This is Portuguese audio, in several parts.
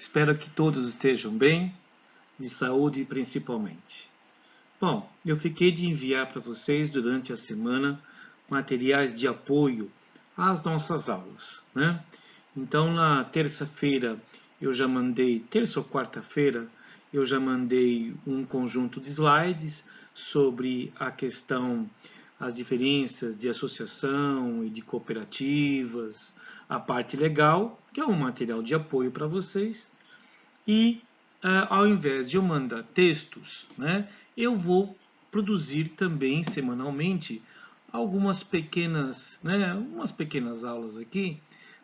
Espero que todos estejam bem, de saúde principalmente. Bom, eu fiquei de enviar para vocês durante a semana materiais de apoio às nossas aulas, né? Então, na terça-feira, eu já mandei, terça ou quarta-feira, eu já mandei um conjunto de slides sobre a questão, as diferenças de associação e de cooperativas, a parte legal, que é um material de apoio para vocês, e ao invés de eu mandar textos, né, eu vou produzir também semanalmente algumas pequenas, né, umas pequenas aulas aqui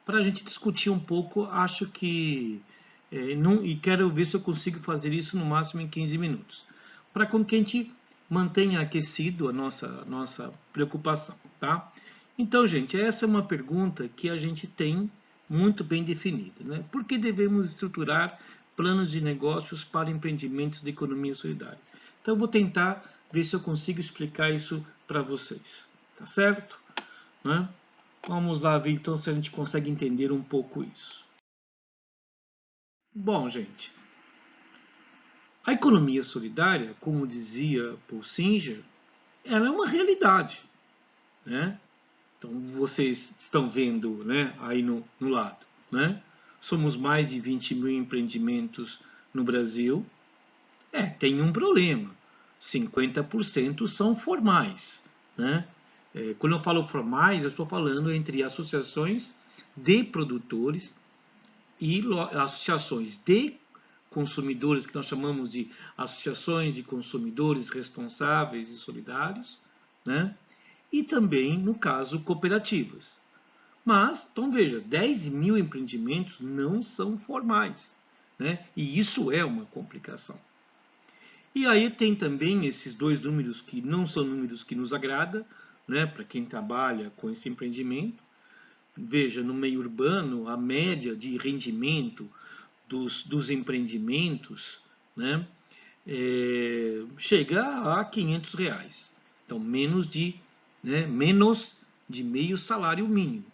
para a gente discutir um pouco. Acho que e quero ver se eu consigo fazer isso no máximo em 15 minutos, para que a gente mantenha aquecido a nossa preocupação, tá? Então, gente, essa é uma pergunta que a gente tem muito bem definida, né? Por que devemos estruturar planos de negócios para empreendimentos de economia solidária? Então, eu vou tentar ver se eu consigo explicar isso para vocês, tá certo? Né? Vamos lá ver então se a gente consegue entender um pouco isso. Bom, gente, a economia solidária, como dizia Paul Singer, ela é uma realidade, né? Então, vocês estão vendo, né, aí no lado, né? Somos mais de 20 mil empreendimentos no Brasil. Tem um problema. 50% são formais, né? Quando eu falo formais, eu estou falando entre associações de produtores e associações de consumidores, que nós chamamos de associações de consumidores responsáveis e solidários, né? E também, no caso, cooperativas. Mas, então veja, 10 mil empreendimentos não são formais, né? E isso é uma complicação. E aí tem também esses dois números que não são números que nos agrada, né, para quem trabalha com esse empreendimento. Veja, no meio urbano, a média de rendimento dos empreendimentos, né, chega a R$ 500. Então, menos de meio salário mínimo.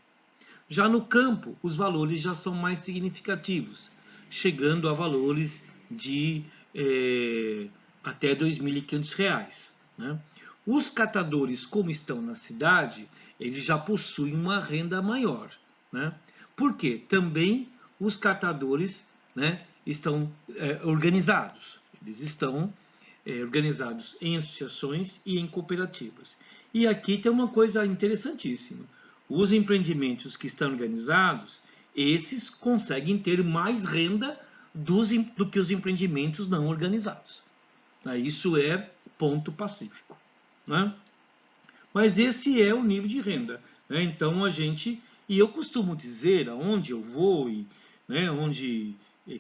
Já no campo, os valores já são mais significativos, chegando a valores de até R$ 2.500. Né? Os catadores, como estão na cidade, eles já possuem uma renda maior. Né? Por quê? Também os catadores, né, estão organizados. Eles estão organizados em associações e em cooperativas. E aqui tem uma coisa interessantíssima. Os empreendimentos que estão organizados, esses conseguem ter mais renda do que os empreendimentos não organizados. Isso é ponto pacífico. Né? Mas esse é o nível de renda. Né? Então e eu costumo dizer, aonde eu vou e onde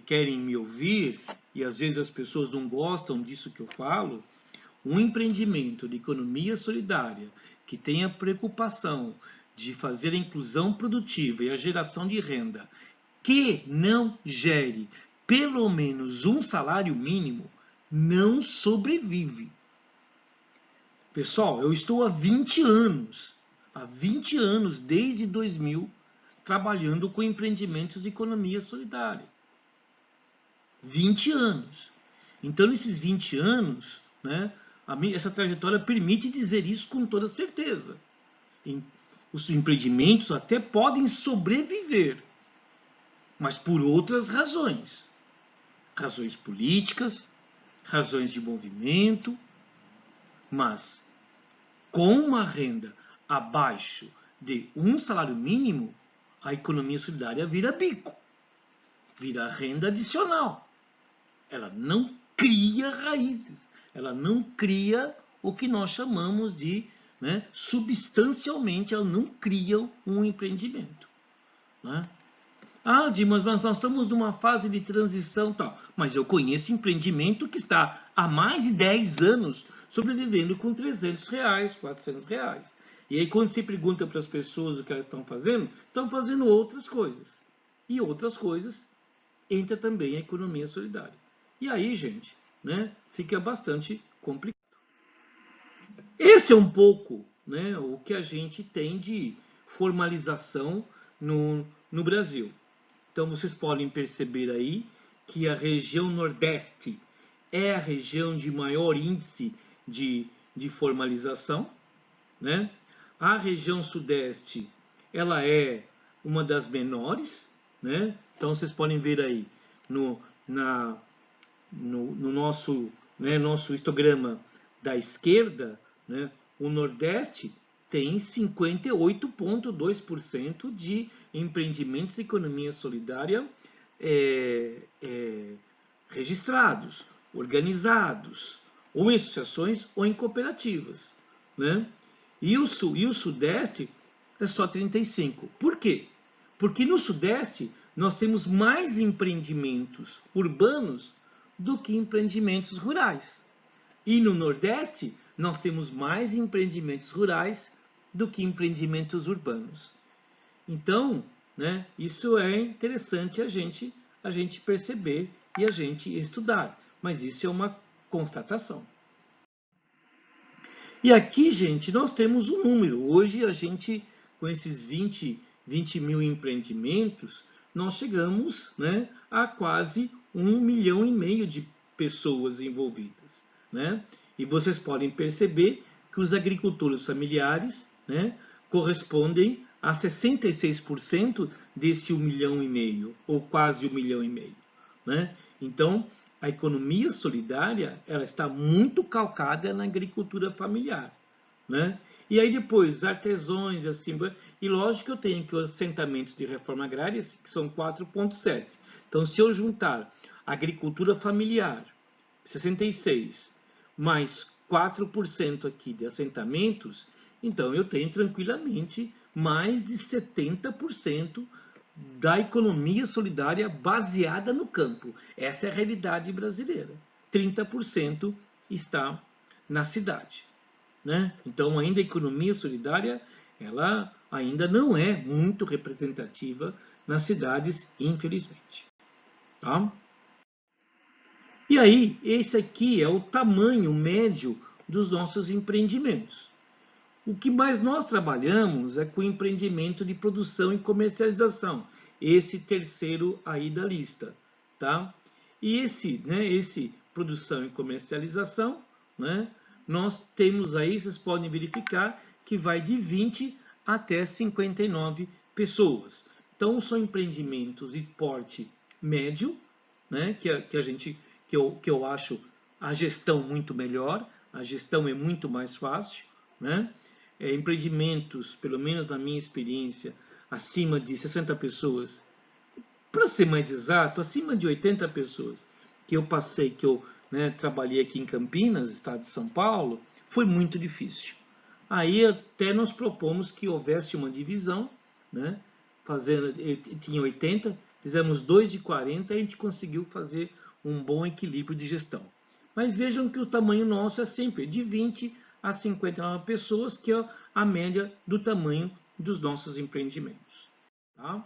querem me ouvir, e às vezes as pessoas não gostam disso que eu falo, um empreendimento de economia solidária que tenha preocupação de fazer a inclusão produtiva e a geração de renda que não gere pelo menos um salário mínimo, não sobrevive. Pessoal, eu estou há 20 anos, desde 2000, trabalhando com empreendimentos de economia solidária. 20 anos. Então, nesses 20 anos, né, essa trajetória permite dizer isso com toda certeza. Os empreendimentos até podem sobreviver, mas por outras razões. Razões políticas, razões de movimento, mas com uma renda abaixo de um salário mínimo, a economia solidária vira bico, vira renda adicional. Ela não cria raízes, ela não cria o que nós chamamos de, substancialmente, ela não cria um empreendimento. Né? Dimas, mas nós estamos numa fase de transição tal. Mas eu conheço empreendimento que está há mais de 10 anos sobrevivendo com R$300, R$400. E aí quando se pergunta para as pessoas o que elas estão fazendo outras coisas. E outras coisas entra também a economia solidária. E aí, gente, fica bastante complicado. Esse é um pouco o que a gente tem de formalização no Brasil. Então, vocês podem perceber aí que a região Nordeste é a região de maior índice de formalização, né? A região Sudeste, ela é uma das menores, né? Então, vocês podem ver aí no nosso, né, nosso histograma da esquerda, né, o Nordeste tem 58,2% de empreendimentos de economia solidária registrados, organizados, ou em associações ou em cooperativas, né? E o Sudeste é só 35%. Por quê? Porque no Sudeste nós temos mais empreendimentos urbanos do que empreendimentos rurais. E no Nordeste nós temos mais empreendimentos rurais do que empreendimentos urbanos. Então, né, isso é interessante a gente perceber e a gente estudar. Mas isso é uma constatação. E aqui, gente, nós temos um número. Hoje, a gente, com esses 20 mil empreendimentos, nós chegamos, né, a quase 1,5 milhão de pessoas envolvidas, né? E vocês podem perceber que os agricultores familiares, né, correspondem a 66% desse 1,5 milhão, ou quase 1,5 milhão, né? Então, a economia solidária, ela está muito calcada na agricultura familiar, né? E aí depois, artesãos, assim, e lógico que eu tenho que os assentamentos de reforma agrária, que são 4,7. Então, se eu juntar agricultura familiar, 66, mais 4% aqui de assentamentos, então eu tenho tranquilamente mais de 70% da economia solidária baseada no campo. Essa é a realidade brasileira. 30% está na cidade, né? Então, ainda a economia solidária, ela ainda não é muito representativa nas cidades, infelizmente. Tá? E aí, esse aqui é o tamanho médio dos nossos empreendimentos. O que mais nós trabalhamos é com o empreendimento de produção e comercialização, esse terceiro aí da lista, tá? E esse produção e comercialização, né, nós temos aí, vocês podem verificar, que vai de 20 até 59 pessoas. Então, são empreendimentos de porte médio, né, que eu acho a gestão muito melhor, a gestão é muito mais fácil, né? Empreendimentos, pelo menos na minha experiência, acima de 60 pessoas, para ser mais exato, acima de 80 pessoas que eu passei, que eu, né, trabalhei aqui em Campinas, estado de São Paulo, foi muito difícil. Aí até nós propomos que houvesse uma divisão, né, tinha 80, fizemos 2 de 40 e a gente conseguiu fazer um bom equilíbrio de gestão. Mas vejam que o tamanho nosso é sempre de 20 a 59 pessoas, que é a média do tamanho dos nossos empreendimentos. Tá?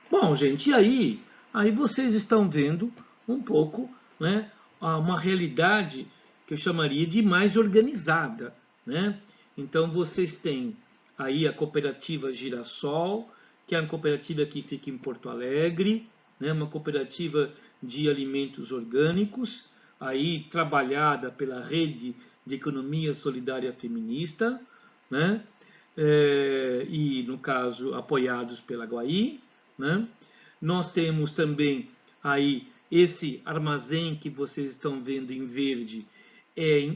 Bom, gente, e aí vocês estão vendo um pouco, né, uma realidade que eu chamaria de mais organizada, né? Então, vocês têm aí a cooperativa Girassol, que é uma cooperativa que fica em Porto Alegre, né, uma cooperativa de alimentos orgânicos, aí trabalhada pela Rede de Economia Solidária Feminista, né? E, no caso, apoiados pela Guaí, né? Nós temos também aí esse armazém que vocês estão vendo em verde,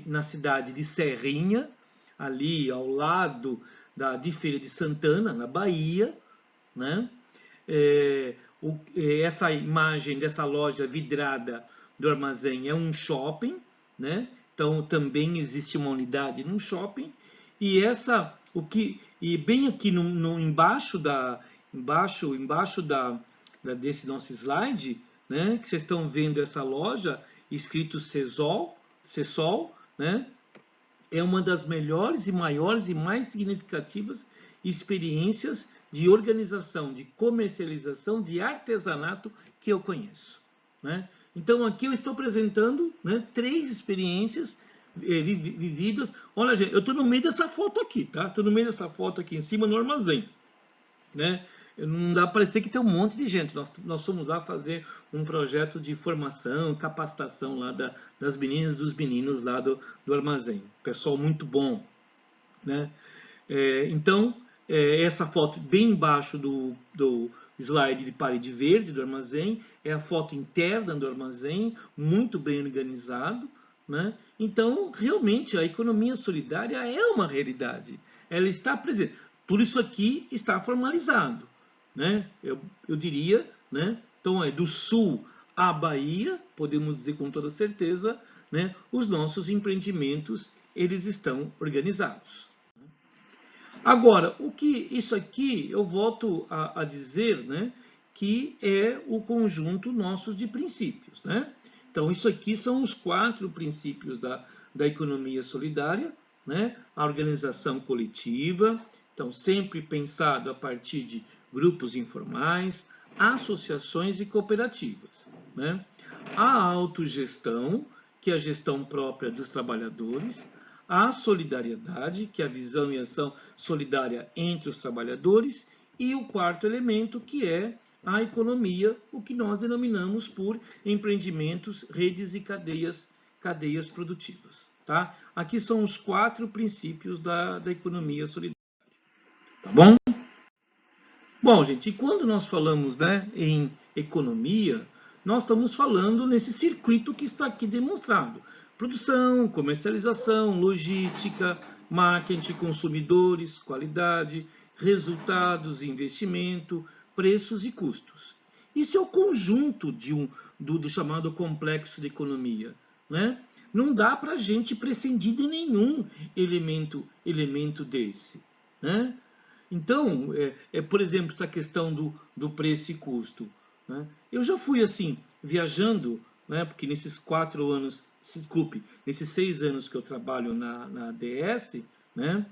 na cidade de Serrinha, ali ao lado de Feira de Santana, na Bahia, né? Essa imagem dessa loja vidrada do armazém é um shopping, né? Então também existe uma unidade num shopping, e bem aqui embaixo desse nosso slide, né, que vocês estão vendo essa loja escrito Sesol, né? É uma das melhores e maiores e mais significativas experiências de organização, de comercialização, de artesanato que eu conheço, né? Então, aqui eu estou apresentando, né, 3 experiências vividas. Olha, gente, eu estou no meio dessa foto aqui, tá? Estou no meio dessa foto aqui em cima no armazém, né? Não dá para parecer que tem um monte de gente. Nós fomos lá fazer um projeto de formação, capacitação lá das meninas e dos meninos lá do armazém. Pessoal muito bom, né? Então, essa foto bem embaixo do slide de parede verde do armazém é a foto interna do armazém, muito bem organizado, né? Então, realmente, a economia solidária é uma realidade. Ela está presente. Tudo isso aqui está formalizado, né? Eu diria, né? Então, do sul à Bahia, podemos dizer com toda certeza, né? Os nossos empreendimentos, eles estão organizados. Agora, isso aqui eu volto a dizer, né, que é o conjunto nosso de princípios, né? Então, isso aqui são os 4 princípios da economia solidária, né? A organização coletiva, então sempre pensado a partir de grupos informais, associações e cooperativas, né? A autogestão, que é a gestão própria dos trabalhadores, a solidariedade, que é a visão e ação solidária entre os trabalhadores, e o 4º elemento, que é a economia, o que nós denominamos por empreendimentos, redes e cadeias produtivas. Tá? Aqui são os 4 princípios da economia solidária. Tá bom? Bom, gente, e quando nós falamos, né, em economia, nós estamos falando nesse circuito que está aqui demonstrado. Produção, comercialização, logística, marketing, consumidores, qualidade, resultados, investimento, preços e custos. Isso é o conjunto do chamado complexo de economia, né? Não dá para a gente prescindir de nenhum elemento desse, né? Então, por exemplo, essa questão do preço e custo, né? Eu já fui assim, viajando, né? Porque nesses 4 anos, nesses 6 anos que eu trabalho na ADS, né?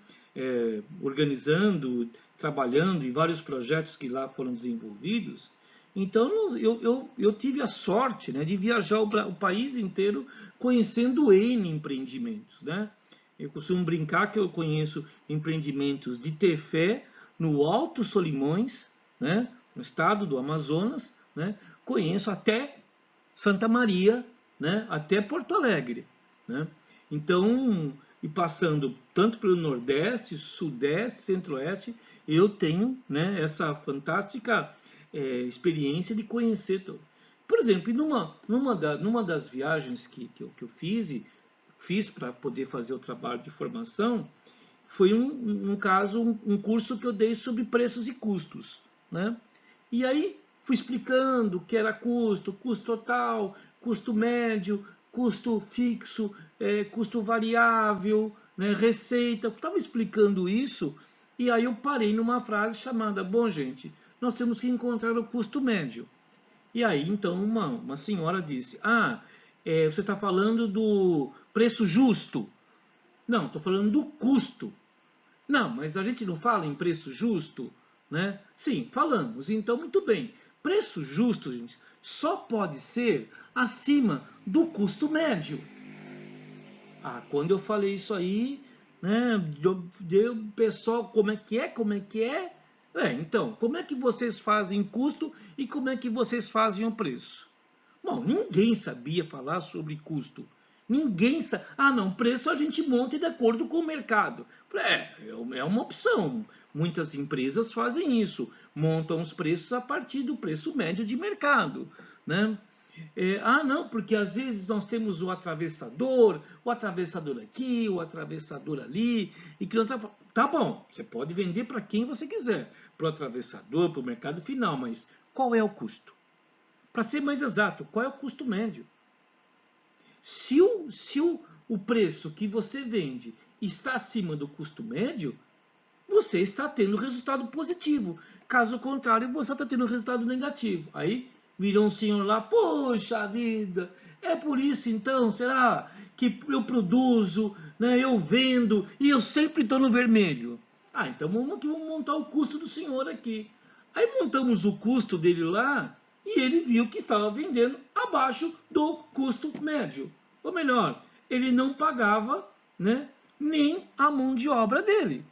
Organizando, trabalhando em vários projetos que lá foram desenvolvidos. Então, eu tive a sorte, né, de viajar o país inteiro conhecendo N empreendimentos, né? Eu costumo brincar que eu conheço empreendimentos de Tefé, no Alto Solimões, né, no estado do Amazonas, né? Conheço até Santa Maria, né, até Porto Alegre, né? Então, e passando tanto pelo Nordeste, Sudeste, Centro-Oeste, eu tenho, né, essa fantástica experiência de conhecer todo. Por exemplo, numa das viagens que eu fiz para poder fazer o trabalho de formação, foi um caso, um curso que eu dei sobre preços e custos, né? E aí fui explicando o que era custo total, custo médio, custo fixo, custo variável, né, receita. Estava explicando isso e aí eu parei numa frase chamada: bom, gente, nós temos que encontrar o custo médio. E aí, então, uma senhora disse: você está falando do preço justo? Não, estou falando do custo. Não, mas a gente não fala em preço justo, né? Sim, falamos. Então, muito bem. Preço justo, gente, só pode ser acima do custo médio. Quando eu falei isso aí, né, deu pessoal, como é que é? Como é que é? Então, como é que vocês fazem custo e como é que vocês fazem o preço? Bom, ninguém sabia falar sobre custo. Ninguém sabe. Não, preço a gente monta de acordo com o mercado. É uma opção. Muitas empresas fazem isso. Montam os preços a partir do preço médio de mercado, né? Não, porque às vezes nós temos o atravessador aqui, o atravessador ali, e que não tá bom, você pode vender para quem você quiser, para o atravessador, para o mercado final, mas qual é o custo? Para ser mais exato, qual é o custo médio? Se o preço que você vende está acima do custo médio, você está tendo resultado positivo. Caso contrário, você está tendo resultado negativo. Aí virou um senhor lá: poxa vida, é por isso então, será que eu produzo, né, eu vendo e eu sempre estou no vermelho? Então vamos montar o custo do senhor aqui. Aí montamos o custo dele lá e ele viu que estava vendendo abaixo do custo médio. Ou melhor, ele não pagava, né, nem a mão de obra dele.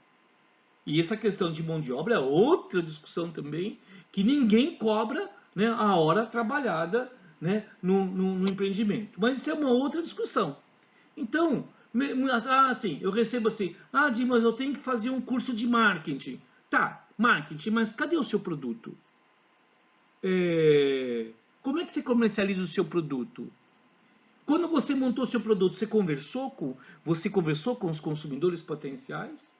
E essa questão de mão de obra é outra discussão também, que ninguém cobra, né, a hora trabalhada, né, no empreendimento. Mas isso é uma outra discussão. Então, assim, eu recebo assim, Dimas, eu tenho que fazer um curso de marketing. Tá, marketing, mas cadê o seu produto? Como é que você comercializa o seu produto? Quando você montou seu produto, você conversou com os consumidores potenciais?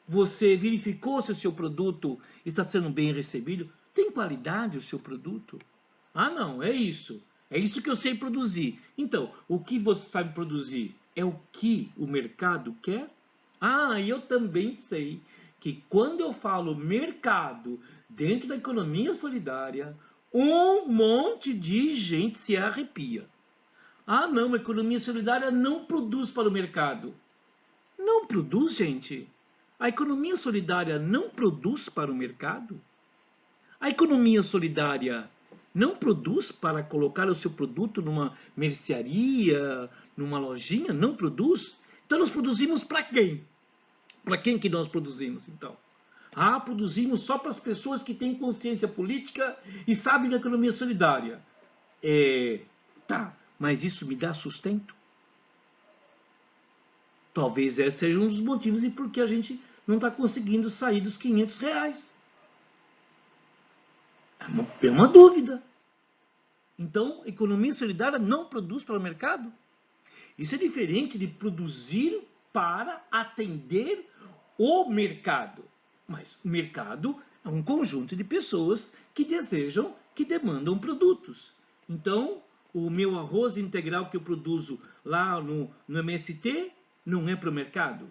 Você verificou se o seu produto está sendo bem recebido? Tem qualidade o seu produto? Não, é isso. É isso que eu sei produzir. Então, o que você sabe produzir é o que o mercado quer? E eu também sei que quando eu falo mercado dentro da economia solidária, um monte de gente se arrepia. Não, a economia solidária não produz para o mercado. Não produz, gente? A economia solidária não produz para o mercado? A economia solidária não produz para colocar o seu produto numa mercearia, numa lojinha? Não produz? Então nós produzimos para quem? Para quem que nós produzimos, então? Produzimos só para as pessoas que têm consciência política e sabem da economia solidária. Tá, mas isso me dá sustento? Talvez esse seja um dos motivos de por que a gente não está conseguindo sair dos R$ 500. É uma dúvida. Então, economia solidária não produz para o mercado? Isso é diferente de produzir para atender o mercado. Mas o mercado é um conjunto de pessoas que desejam, que demandam produtos. Então, o meu arroz integral que eu produzo lá no MST não é para o mercado.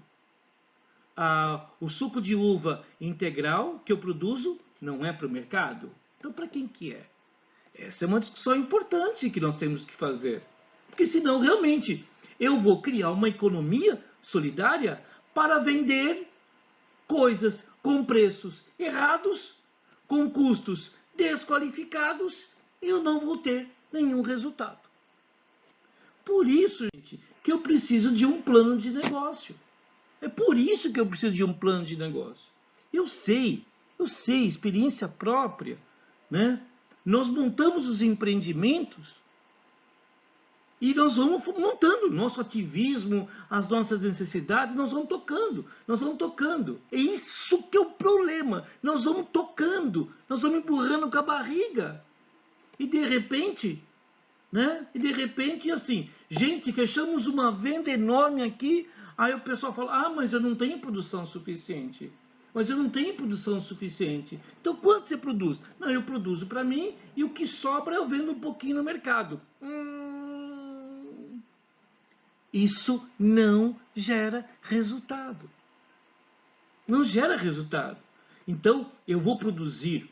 O suco de uva integral que eu produzo não é para o mercado. Então, para quem que é? Essa é uma discussão importante que nós temos que fazer. Porque senão, realmente, eu vou criar uma economia solidária para vender coisas com preços errados, com custos desqualificados, e eu não vou ter nenhum resultado. Por isso, gente, que eu preciso de um plano de negócio. É por isso que eu preciso de um plano de negócio. Eu sei, experiência própria, né? Nós montamos os empreendimentos e nós vamos montando nosso ativismo, as nossas necessidades, nós vamos tocando. É isso que é o problema. Nós vamos tocando, nós vamos empurrando com a barriga. E de repente, né? Assim, gente, fechamos uma venda enorme aqui, aí o pessoal fala, mas eu não tenho produção suficiente. Então, quanto você produz? Não, eu produzo para mim e o que sobra eu vendo um pouquinho no mercado. Isso não gera resultado. Não gera resultado. Então, eu vou produzir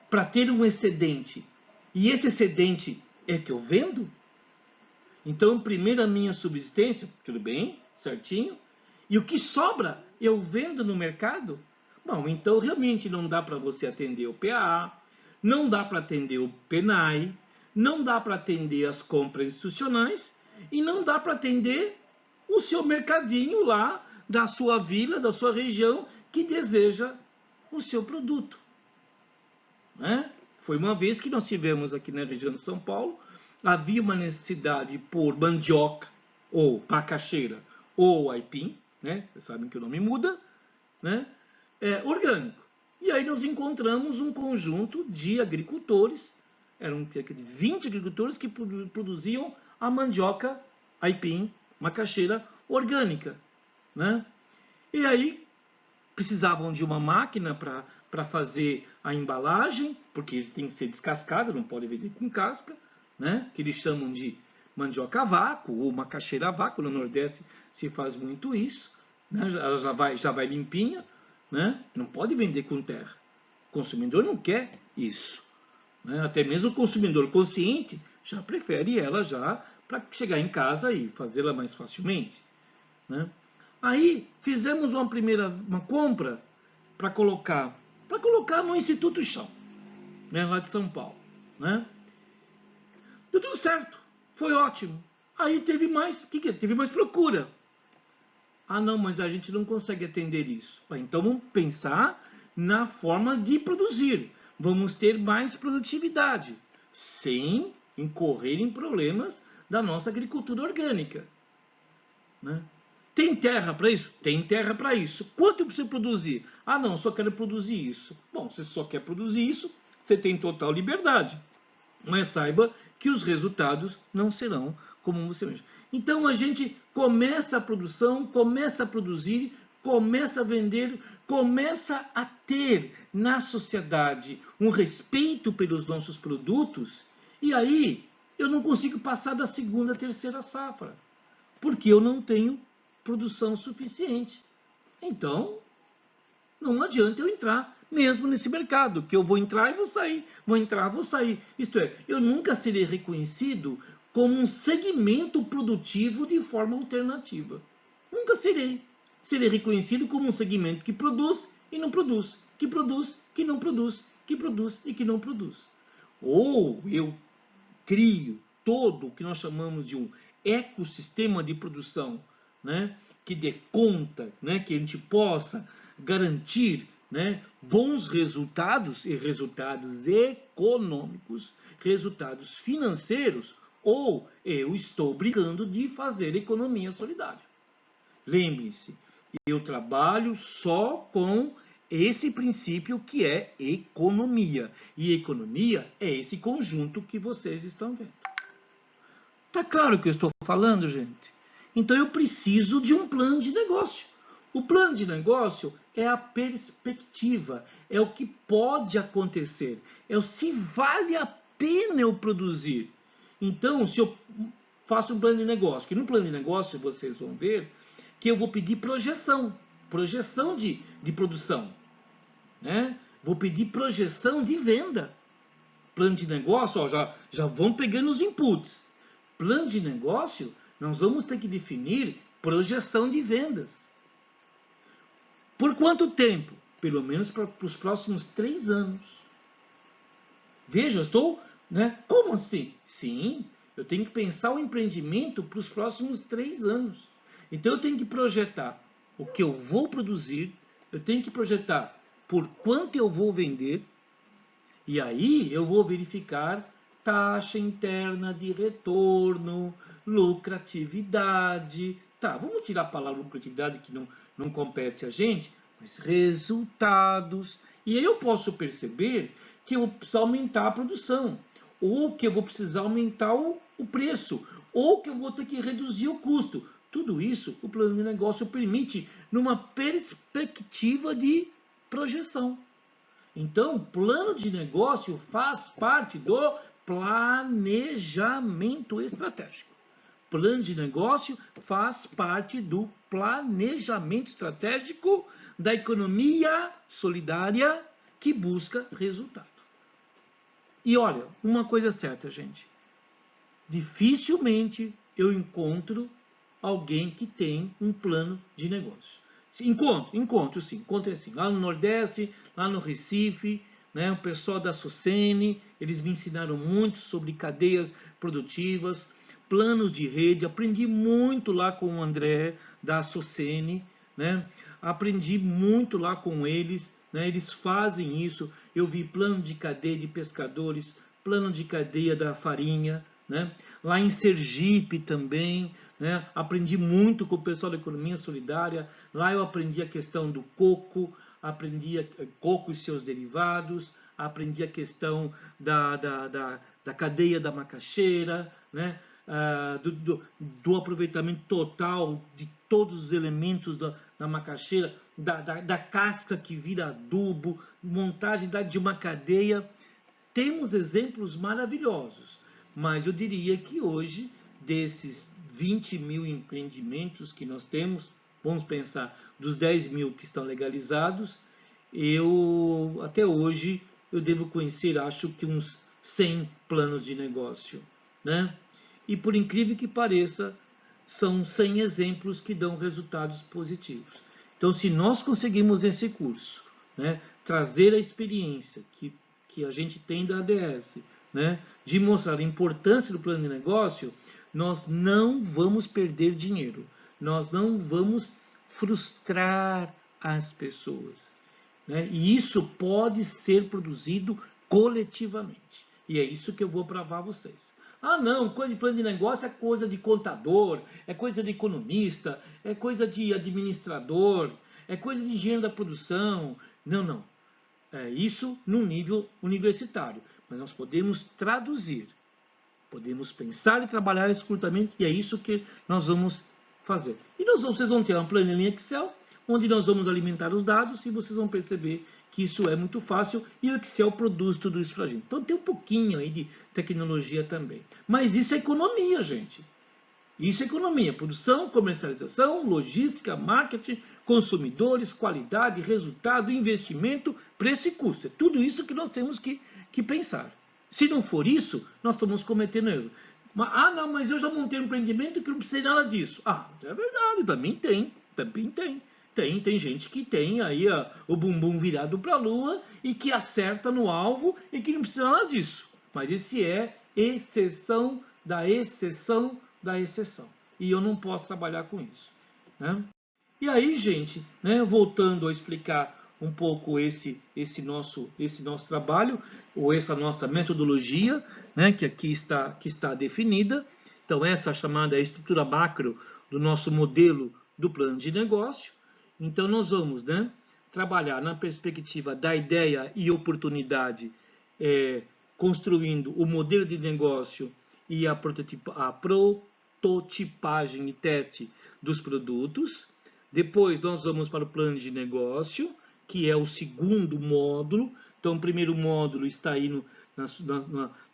para ter um excedente. E esse excedente é que eu vendo? Então, primeiro a minha subsistência, tudo bem, certinho. E o que sobra, eu vendo no mercado? Bom, então realmente não dá para você atender o PAA, não dá para atender o PENAI, não dá para atender as compras institucionais e não dá para atender o seu mercadinho lá da sua vila, da sua região, que deseja o seu produto. Né? Foi uma vez que nós tivemos aqui na região de São Paulo, havia uma necessidade por mandioca, ou macaxeira, ou aipim, né? Vocês sabem que o nome muda, né? Orgânico. E aí nós encontramos um conjunto de agricultores, eram cerca de 20 agricultores que produziam a mandioca, aipim, macaxeira orgânica, né? E aí precisavam de uma máquina para fazer a embalagem, porque tem que ser descascada, não pode vender com casca, né? Que eles chamam de mandioca a vácuo ou macaxeira a vácuo. No Nordeste se faz muito isso, né? Ela já vai limpinha, né? Não pode vender com terra. O consumidor não quer isso, né? Até mesmo o consumidor consciente já prefere ela já para chegar em casa e fazê-la mais facilmente, né? Aí fizemos uma compra para colocar no Instituto Chão, né, lá de São Paulo, né? Deu tudo certo, foi ótimo. Aí teve mais, teve mais procura. Ah, não, mas a gente não consegue atender isso. Então vamos pensar na forma de produzir. Vamos ter mais produtividade, sem incorrer em problemas da nossa agricultura orgânica, né? Tem terra para isso? Tem terra para isso. Quanto eu preciso produzir? Ah, não, só quero produzir isso. Bom, você só quer produzir isso, você tem total liberdade. Mas saiba que os resultados não serão como você imagina. Então a gente começa a produção, começa a produzir, começa a vender, começa a ter na sociedade um respeito pelos nossos produtos, e aí eu não consigo passar da segunda, terceira safra, porque eu não tenho produção suficiente. Então, não adianta eu entrar mesmo nesse mercado, que eu vou entrar e vou sair, vou entrar, vou sair. Isto é, eu nunca serei reconhecido como um segmento produtivo de forma alternativa. Nunca serei. Serei reconhecido como um segmento que produz e não produz, que produz, que não produz, que produz e que não produz. Ou eu crio todo o que nós chamamos de um ecossistema de produção, né, que dê conta, né, que a gente possa garantir, né, bons resultados e resultados econômicos, resultados financeiros, ou eu estou brincando de fazer economia solidária. Lembre-se, eu trabalho só com esse princípio que é economia. E economia é esse conjunto que vocês estão vendo. Tá claro o que eu estou falando, gente? Então eu preciso de um plano de negócio. O plano de negócio é a perspectiva, é o que pode acontecer, é o se vale a pena eu produzir. Então, se eu faço um plano de negócio, que no plano de negócio vocês vão ver que eu vou pedir projeção de produção, né? Vou pedir projeção de venda. Plano de negócio, ó, já vão pegando os inputs. Plano de negócio, nós vamos ter que definir projeção de vendas. Por quanto tempo? Pelo menos para os próximos 3 anos. Veja, eu estou, né? Como assim? Sim, eu tenho que pensar o empreendimento para os próximos 3 anos. Então eu tenho que projetar o que eu vou produzir, eu tenho que projetar por quanto eu vou vender, e aí eu vou verificar taxa interna de retorno, lucratividade. Tá, vamos tirar a palavra lucratividade que não compete a gente, mas resultados. E aí eu posso perceber que eu vou precisar aumentar a produção, ou que eu vou precisar aumentar o preço, ou que eu vou ter que reduzir o custo. Tudo isso o plano de negócio permite numa perspectiva de projeção. Então, plano de negócio faz parte do planejamento estratégico. Plano de negócio faz parte do planejamento estratégico da economia solidária que busca resultado. E olha, uma coisa certa, gente. Dificilmente eu encontro alguém que tem um plano de negócio. Encontro sim. Lá no Nordeste, lá no Recife, né, o pessoal da Socene, eles me ensinaram muito sobre cadeias produtivas, planos de rede. Aprendi muito lá com o André da Socene, né? Aprendi muito lá com eles, né? Eles fazem isso. Eu vi plano de cadeia de pescadores, plano de cadeia da farinha, né? Lá em Sergipe também, né? Aprendi muito com o pessoal da economia solidária. Lá eu aprendi a questão do coco, aprendi coco e seus derivados, aprendi a questão da cadeia da macaxeira, né? Do aproveitamento total de todos os elementos da macaxeira, da casca que vira adubo, montagem de uma cadeia. Temos exemplos maravilhosos, mas eu diria que hoje, desses 20 mil empreendimentos que nós temos, vamos pensar, dos 10 mil que estão legalizados, até hoje, eu devo conhecer, acho que uns 100 planos de negócio, né? E por incrível que pareça, são 100 exemplos que dão resultados positivos. Então, se nós conseguimos nesse curso, né, trazer a experiência que a gente tem da ADS, né, de mostrar a importância do plano de negócio, nós não vamos perder dinheiro. Nós não vamos frustrar as pessoas, né? E isso pode ser produzido coletivamente. E é isso que eu vou provar a vocês. Ah, não, coisa de plano de negócio é coisa de contador, é coisa de economista, é coisa de administrador, é coisa de engenheiro da produção. Não, não. É isso num nível universitário. Mas nós podemos traduzir, podemos pensar e trabalhar escrutamente, e é isso que nós vamos fazer. E vocês vão ter uma planilha Excel, onde nós vamos alimentar os dados, e vocês vão perceber que isso é muito fácil, e o Excel produz tudo isso para a gente. Então tem um pouquinho aí de tecnologia também. Mas isso é economia, gente. Isso é economia, produção, comercialização, logística, marketing, consumidores, qualidade, resultado, investimento, preço e custo. É tudo isso que nós temos que pensar. Se não for isso, nós estamos cometendo erro. Ah, não, mas eu já montei um empreendimento que não precisa nada disso. Ah, é verdade, também tem. Tem gente que tem aí o bumbum virado para a lua e que acerta no alvo e que não precisa nada disso. Mas esse é exceção da exceção da exceção. E eu não posso trabalhar com isso, né? E aí, gente, né, voltando a explicar um pouco esse nosso trabalho, ou essa nossa metodologia, né, que aqui está definida. Então, essa chamada é a estrutura macro do nosso modelo do plano de negócio. Então, nós vamos, né, trabalhar na perspectiva da ideia e oportunidade, construindo o modelo de negócio e a prototipagem e teste dos produtos. Depois nós vamos para o plano de negócio, que é o segundo módulo. Então, o primeiro módulo está aí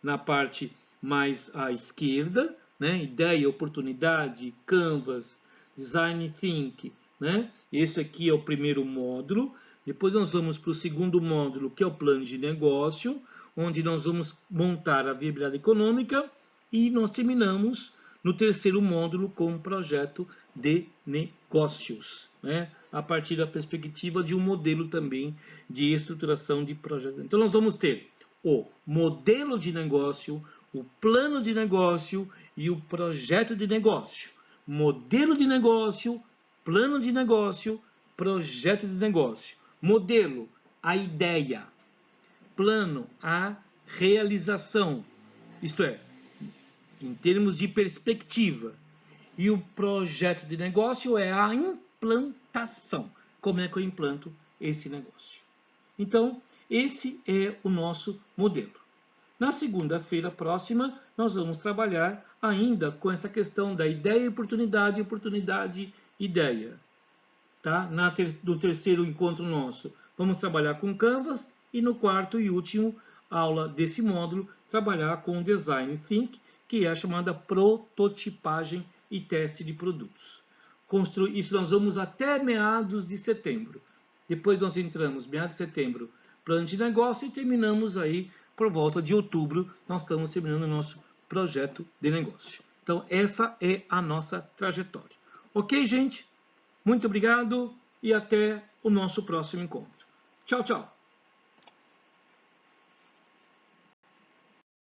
na parte mais à esquerda, né? Ideia, oportunidade, Canvas, Design Think, né? Esse aqui é o primeiro módulo. Depois nós vamos para o segundo módulo, que é o plano de negócio, onde nós vamos montar a viabilidade econômica, e nós terminamos no terceiro módulo com o projeto de negócios, né? A partir da perspectiva de um modelo também de estruturação de projetos. Então, nós vamos ter o modelo de negócio, o plano de negócio e o projeto de negócio. Modelo de negócio, plano de negócio, projeto de negócio. Modelo, a ideia. Plano, a realização. Isto é, em termos de perspectiva. E o projeto de negócio é a implantação. Como é que eu implanto esse negócio? Então, esse é o nosso modelo. Na segunda-feira próxima, nós vamos trabalhar ainda com essa questão da ideia e oportunidade, oportunidade, ideia. Tá? No terceiro encontro nosso, vamos trabalhar com Canvas, e no quarto e último aula desse módulo, trabalhar com Design Think, que é a chamada prototipagem e teste de produtos. Isso nós vamos até meados de setembro. Depois nós entramos, meados de setembro, plano de negócio, e terminamos aí por volta de outubro, nós estamos terminando o nosso projeto de negócio. Então, essa é a nossa trajetória. Ok, gente? Muito obrigado e até o nosso próximo encontro. Tchau, tchau!